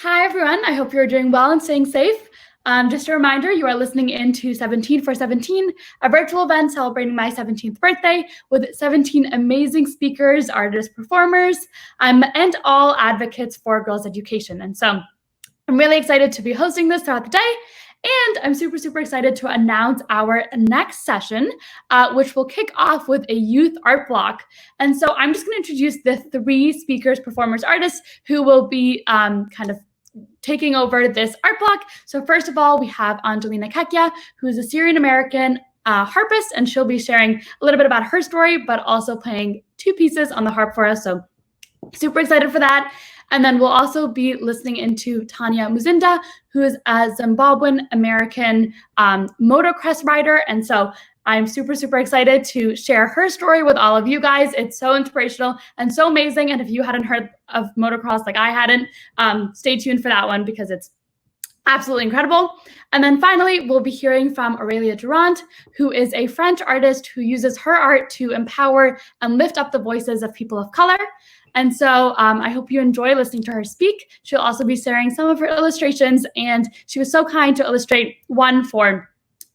Hi, everyone. I hope you're doing well and staying safe. Just a reminder, you are listening in to 17 for 17, a virtual event celebrating my 17th birthday with 17 amazing speakers, artists, performers, and all advocates for girls' education. And so I'm really excited to be hosting this throughout the day. And I'm super, super excited to announce our next session, which will kick off with a youth art block. And so I'm just going to introduce the three speakers, performers, artists who will be kind of taking over this art block. So first of all, we have Angelina, who is a Syrian-American harpist, and she'll be sharing a little bit about her story, but also playing two pieces on the harp for us. So super excited for that. And then we'll also be listening into Tanya Muzinda, who is a Zimbabwean American motocross rider. And so I'm super, super excited to share her story with all of you guys. It's so inspirational and so amazing. And if you hadn't heard of motocross like I hadn't, stay tuned for that one because it's absolutely incredible. And then finally, we'll be hearing from Aurélia Durand, who is a French artist who uses her art to empower and lift up the voices of people of color. And so I hope you enjoy listening to her speak. She'll also be sharing some of her illustrations, and she was so kind to illustrate one for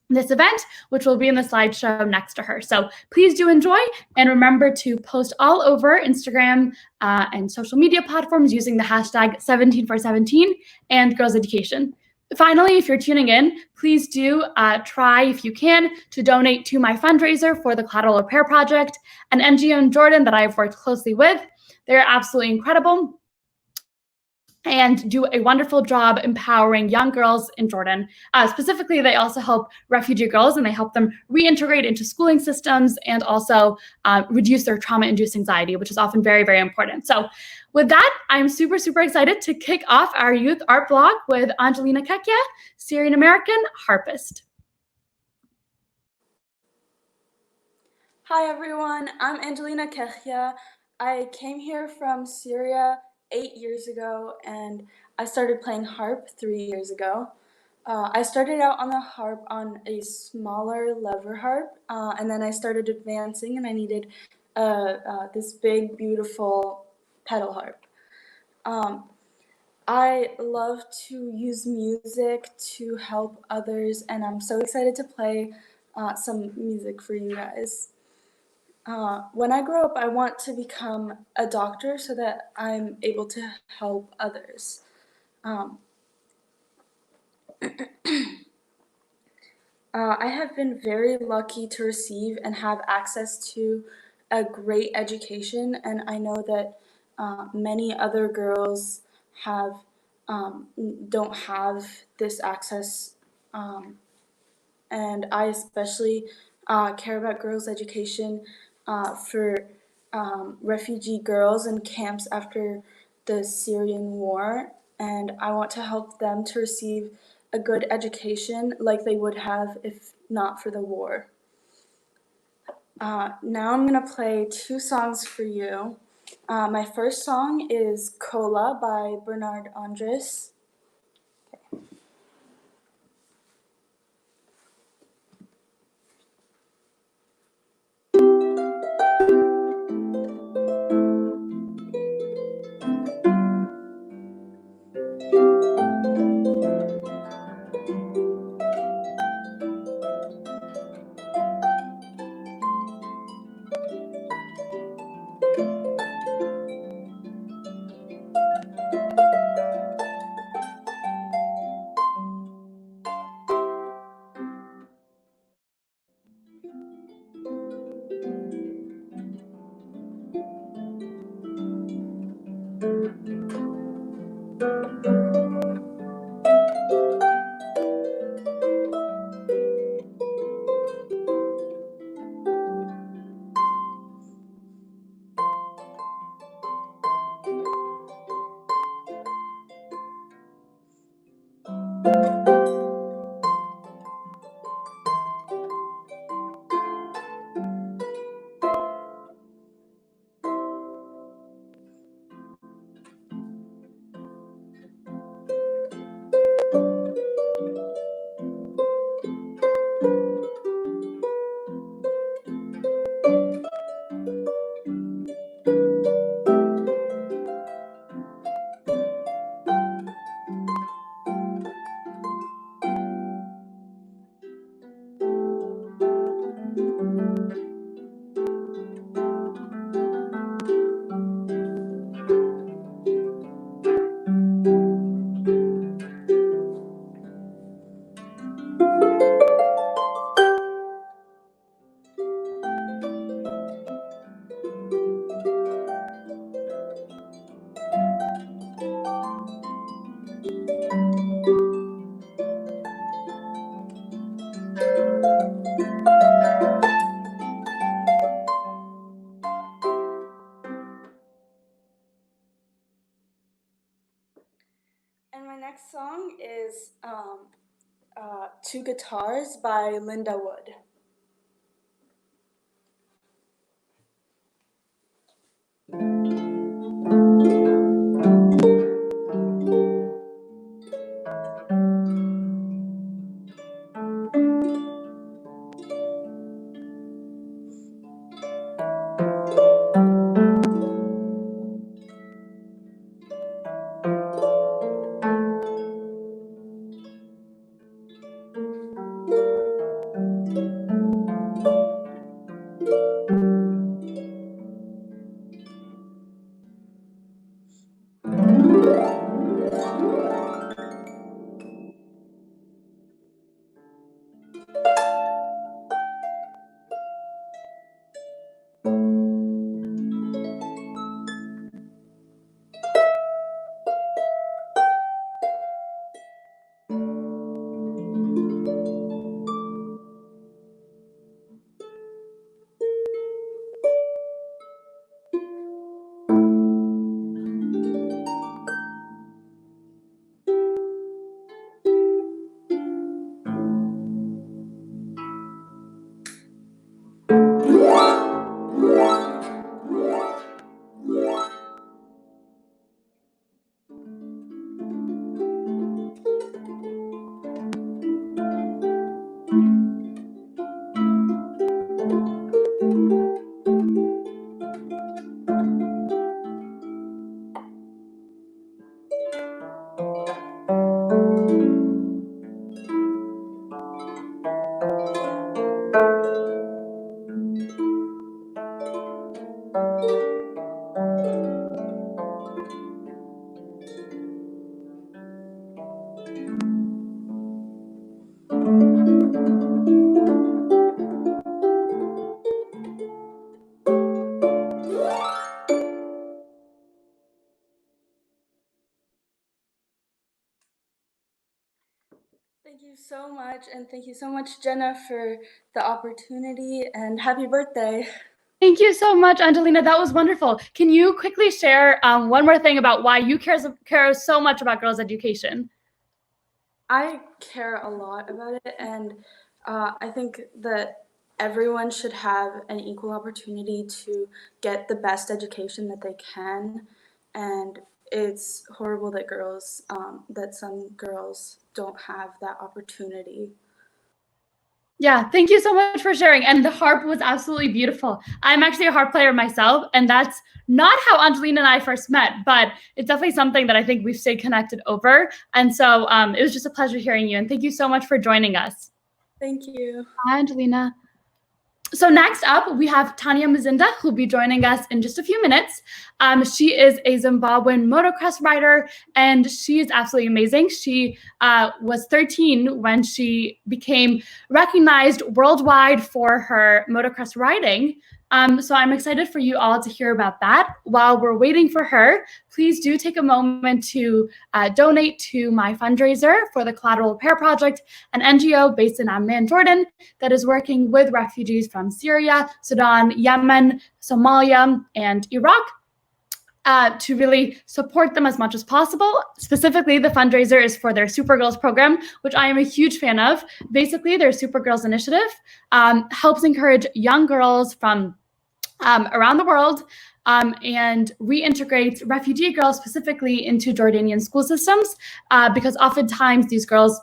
this event, which will be in the slideshow next to her. So please do enjoy, and remember to post all over Instagram and social media platforms using the hashtag 17for17 and Girls Education. Finally, if you're tuning in, please do try, if you can, to donate to my fundraiser for the Collateral Repair Project, an NGO in Jordan that I've worked closely with. They're absolutely incredible and do a wonderful job empowering young girls in Jordan. Specifically, they also help refugee girls, and they help them reintegrate into schooling systems and also reduce their trauma-induced anxiety, which is often very, very important. So with that, I'm super, super excited to kick off our youth art block with Angelina, Syrian-American harpist. Hi everyone, I'm Angelina. I came here from Syria 8 years ago, and I started playing harp 3 years ago. I started out on the harp on a smaller lever harp, and then I started advancing, and I needed this big, beautiful pedal harp. I love to use music to help others, and I'm so excited to play some music for you guys. When I grow up, I want to become a doctor so that I'm able to help others. I have been very lucky to receive and have access to a great education, and I know that many other girls have don't have this access, and I especially care about girls' education for refugee girls in camps after the Syrian war, and I want to help them to receive a good education like they would have if not for the war. Now I'm going to play two songs for you. My first song is Cola by Bernard Andres. And my next song is Two Guitars by Linda Wood. Thank you so much, and thank you so much, Jenna, for the opportunity, and happy birthday. Thank you so much, Angelina. That was wonderful. Can you quickly share one more thing about why you care so much about girls' education? I care a lot about it, and I think that everyone should have an equal opportunity to get the best education that they can, and it's horrible that that some girls don't have that opportunity. Yeah, thank you so much for sharing. And the harp was absolutely beautiful. I'm actually a harp player myself, and that's not how Angelina and I first met, but it's definitely something that I think we've stayed connected over. And so it was just a pleasure hearing you. And thank you so much for joining us. Thank you. Hi, Angelina. So next up, we have Tanya Muzinda, who'll be joining us in just a few minutes. She is a Zimbabwean motocross rider, and she is absolutely amazing. She was 13 when she became recognized worldwide for her motocross riding. So I'm excited for you all to hear about that. While we're waiting for her, please do take a moment to donate to my fundraiser for the Collateral Repair Project, an NGO based in Amman, Jordan, that is working with refugees from Syria, Sudan, Yemen, Somalia, and Iraq. To really support them as much as possible. Specifically, the fundraiser is for their Supergirls program, which I am a huge fan of. Basically, their Supergirls initiative helps encourage young girls from around the world and reintegrates refugee girls specifically into Jordanian school systems because oftentimes these girls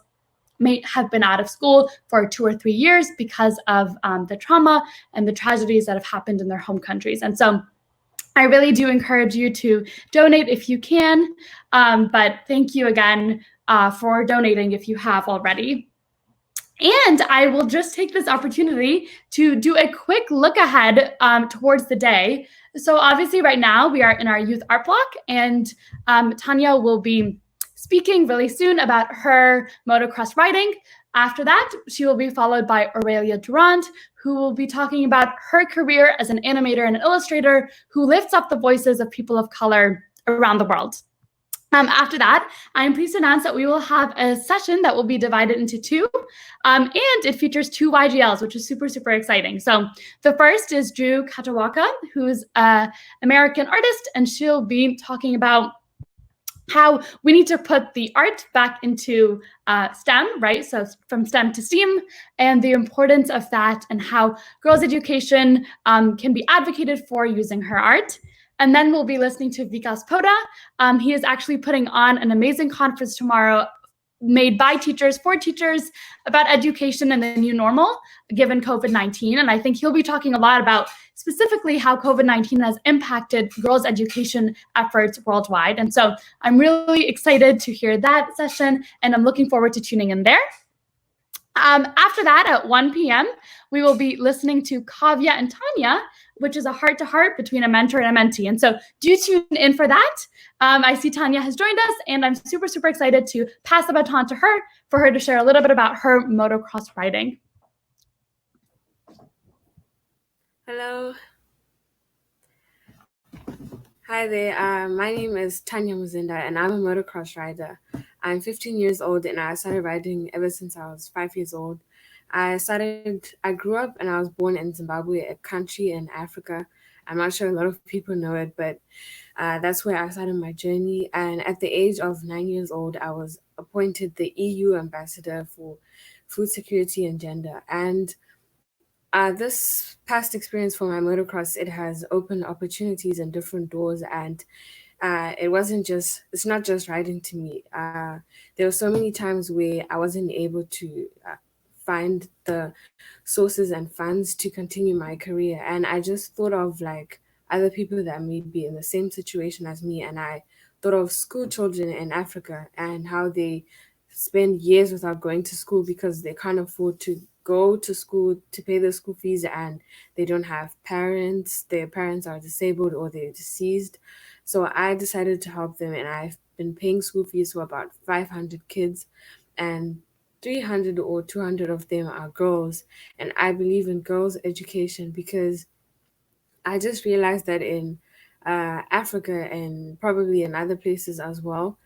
may have been out of school for 2 or 3 years because of the trauma and the tragedies that have happened in their home countries. And so I really do encourage you to donate if you can, but thank you again for donating if you have already. And I will just take this opportunity to do a quick look ahead towards the day. So obviously right now we are in our youth art block, and Tanya will be speaking really soon about her motocross riding. After that, she will be followed by Aurélia Durand, who will be talking about her career as an animator and an illustrator who lifts up the voices of people of color around the world. After that, I'm pleased to announce that we will have a session that will be divided into two, and it features two YGLs, which is super, super exciting. So the first is Drew Katawaka, who's an American artist, and she'll be talking about how we need to put the art back into STEM, right? So from STEM to STEAM, and the importance of that, and how girls' education can be advocated for using her art. And then we'll be listening to Vikas Poda. He is actually putting on an amazing conference tomorrow made by teachers for teachers about education and the new normal given COVID-19. And I think he'll be talking a lot about specifically how COVID-19 has impacted girls' education efforts worldwide. And so I'm really excited to hear that session, and I'm looking forward to tuning in there. After that, at 1 p.m., we will be listening to Kavya and Tanya, which is a heart-to-heart between a mentor and a mentee. And so do tune in for that. I see Tanya has joined us, and I'm super, super excited to pass the baton to her for her to share a little bit about her motocross riding. Hello. Hi there. My name is Tanya Muzinda, and I'm a motocross rider. I'm 15 years old, and I started riding ever since I was 5 years old. I grew up and I was born in Zimbabwe, a country in Africa. I'm not sure a lot of people know it, but that's where I started my journey. And at the age of 9 years old, I was appointed the EU ambassador for food security and gender. And this past experience for my motocross, it has opened opportunities and different doors, and it's not just riding to me. There were so many times where I wasn't able to find the sources and funds to continue my career, and I just thought of like other people that may be in the same situation as me, and I thought of school children in Africa and how they spend years without going to school because they can't afford to go to school to pay their school fees, and they don't have parents, their parents are disabled or they're deceased. So I decided to help them, and I've been paying school fees for about 500 kids, and 300 or 200 of them are girls. And I believe in girls' education because I just realized that in Africa and probably in other places as well,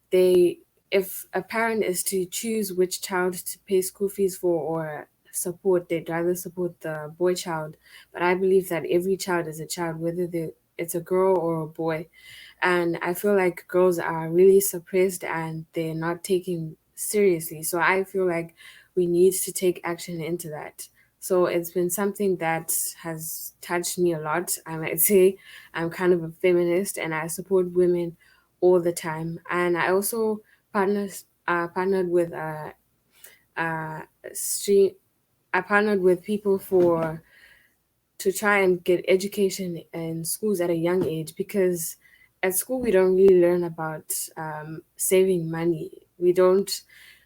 they if a parent is to choose which child to pay school fees for or support, they'd rather support the boy child. But I believe that every child is a child, whether it's a girl or a boy. And I feel like girls are really suppressed and they're not taken seriously. So I feel like we need to take action into that. So it's been something that has touched me a lot. I might say I'm kind of a feminist and I support women all the time. And I also partnered with uh, street. I partnered with people for to try and get education in schools at a young age, because at school we don't really learn about saving money. We don't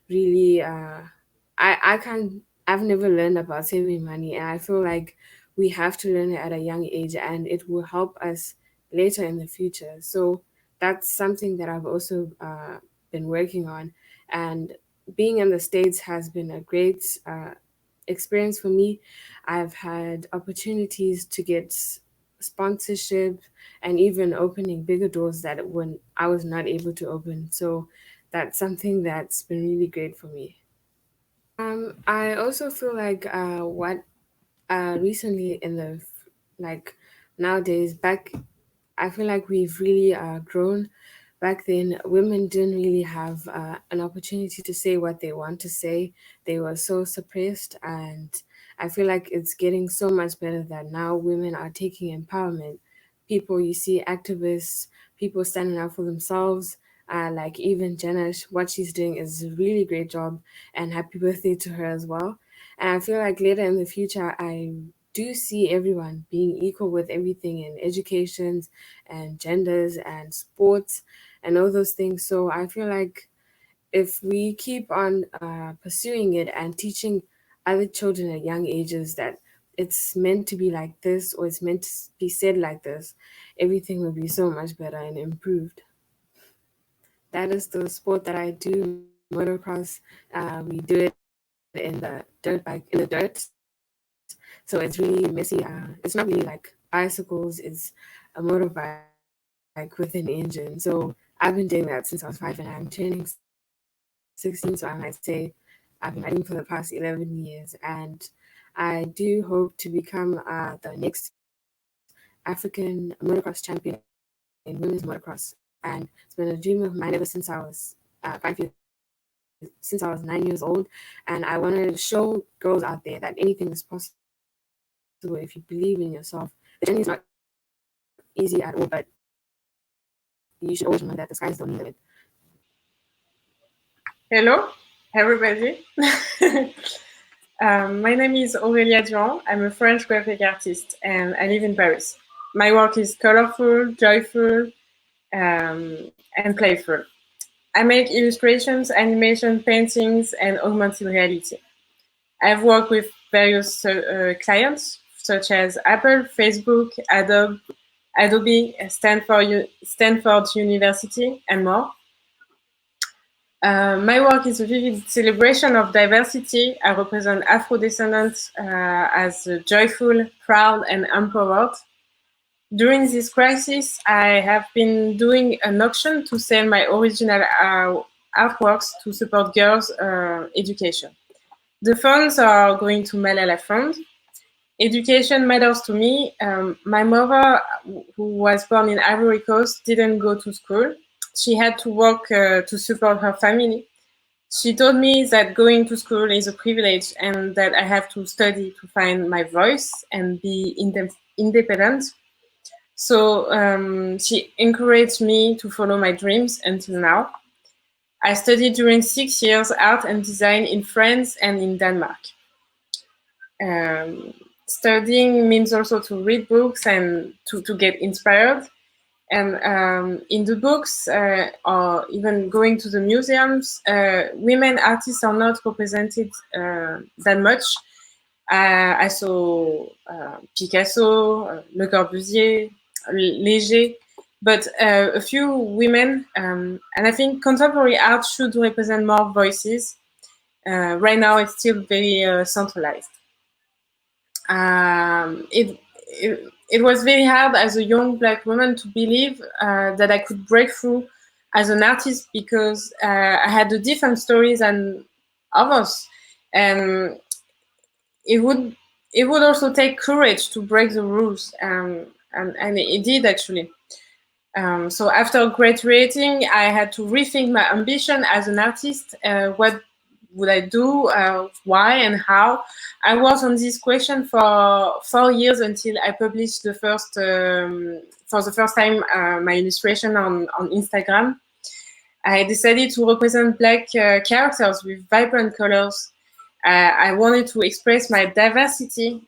really. I can't. I've never learned about saving money, and I feel like we have to learn it at a young age, and it will help us later in the future. So that's something that I've also been working on, and being in the States has been a great experience for me. I've had opportunities to get sponsorship and even opening bigger doors that when I was not able to open. So that's something that's been really great for me. I also feel like what recently in the like nowadays back, I feel like we've really grown. Back then, women didn't really have an opportunity to say what they want to say. They were so suppressed, and I feel like it's getting so much better that now women are taking empowerment. People, you see activists, people standing up for themselves. Like even Jana, what she's doing is a really great job, and happy birthday to her as well. And I feel like later in the future, I do see everyone being equal with everything in education and genders and sports and all those things. So I feel like if we keep on pursuing it and teaching other children at young ages that it's meant to be like this or it's meant to be said like this, everything will be so much better and improved. That is the sport that I do, motocross. We do it in the in the dirt. So it's really messy. It's not really like bicycles. It's a motorbike with an engine. So I've been doing that since I was 5, and I'm turning 16. So I might say I've been riding for the past 11 years, and I do hope to become the next African motocross champion in women's motocross. and it's been a dream of mine ever since I was 9 years old. And I want to show girls out there that anything is possible if you believe in yourself. The journey is not easy at all, but you should always remember that the sky is the limit. Hello, everybody. My name is Aurélia Durand. I'm a French graphic artist and I live in Paris. My work is colorful, joyful, and playful. I make illustrations, animation, paintings, and augmented reality. I've worked with various clients such as Apple, Facebook, Adobe, Stanford University, and more. My work is a vivid celebration of diversity. I represent Afro-descendants as joyful, proud, and empowered. During this crisis, I have been doing an auction to sell my original artworks to support girls' education. The funds are going to Malala Fund. Education matters to me. My mother, who was born in Ivory Coast, didn't go to school. She had to work to support her family. She told me that going to school is a privilege and that I have to study to find my voice and be independent. So she encouraged me to follow my dreams until now. I studied during 6 years art and design in France and in Denmark. Studying means also to read books and to get inspired. And in the books, or even going to the museums, women artists are not represented that much. I saw Picasso, Le Corbusier, Léger, but a few women, and I think contemporary art should represent more voices. Right now, it's still very centralized. It was very hard as a young Black woman to believe that I could break through as an artist because I had a different stories than others, and it would also take courage to break the rules, and it did actually. So after graduating, I had to rethink my ambition as an artist. What would I do? Why and how? I was on this question for 4 years until I published the first, for the first time, my illustration on Instagram. I decided to represent Black characters with vibrant colors. I wanted to express my diversity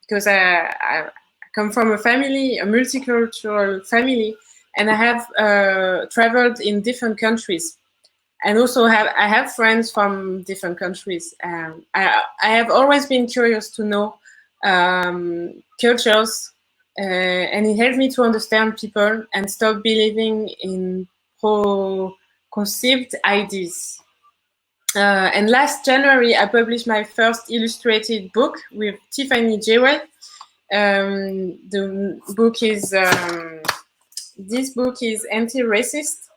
because I come from a family, a multicultural family, and I have traveled in different countries. And also I have friends from different countries. I have always been curious to know cultures, and it helped me to understand people and stop believing in conceived ideas. And last January, I published my first illustrated book with Tiffany Jewell. The book is, this book is anti-racist.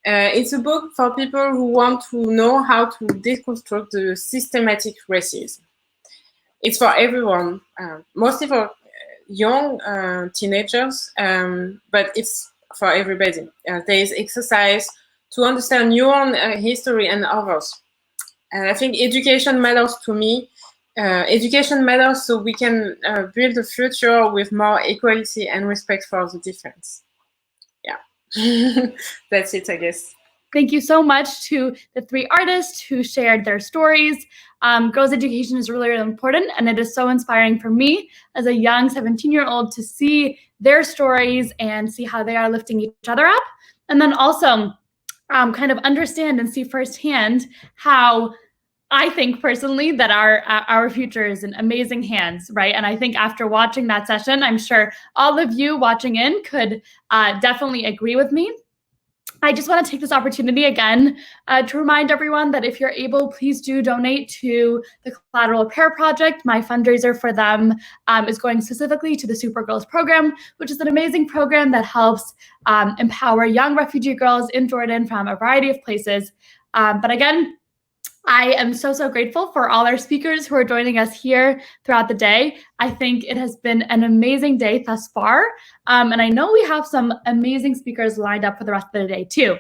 It's a book for people who want to know how to deconstruct the systematic racism. It's for everyone, mostly for young teenagers, but it's for everybody. There is exercise to understand your own history and others. And I think education matters to me. Education matters so we can build a future with more equality and respect for the difference. Yeah, that's it, I guess. Thank you so much to the three artists who shared their stories. Girls' education is really, really important, and it is so inspiring for me as a young 17-year-old to see their stories and see how they are lifting each other up, and then also kind of understand and see firsthand how I think personally that our future is in amazing hands, right? And I think after watching that session, I'm sure all of you watching in could definitely agree with me. I just want to take this opportunity again to remind everyone that if you're able, please do donate to the Collateral Repair Project. My fundraiser for them is going specifically to the Supergirls program, which is an amazing program that helps empower young refugee girls in Jordan from a variety of places. But again, I am so grateful for all our speakers who are joining us here throughout the day. I think it has been an amazing day thus far. And I know we have some amazing speakers lined up for the rest of the day too.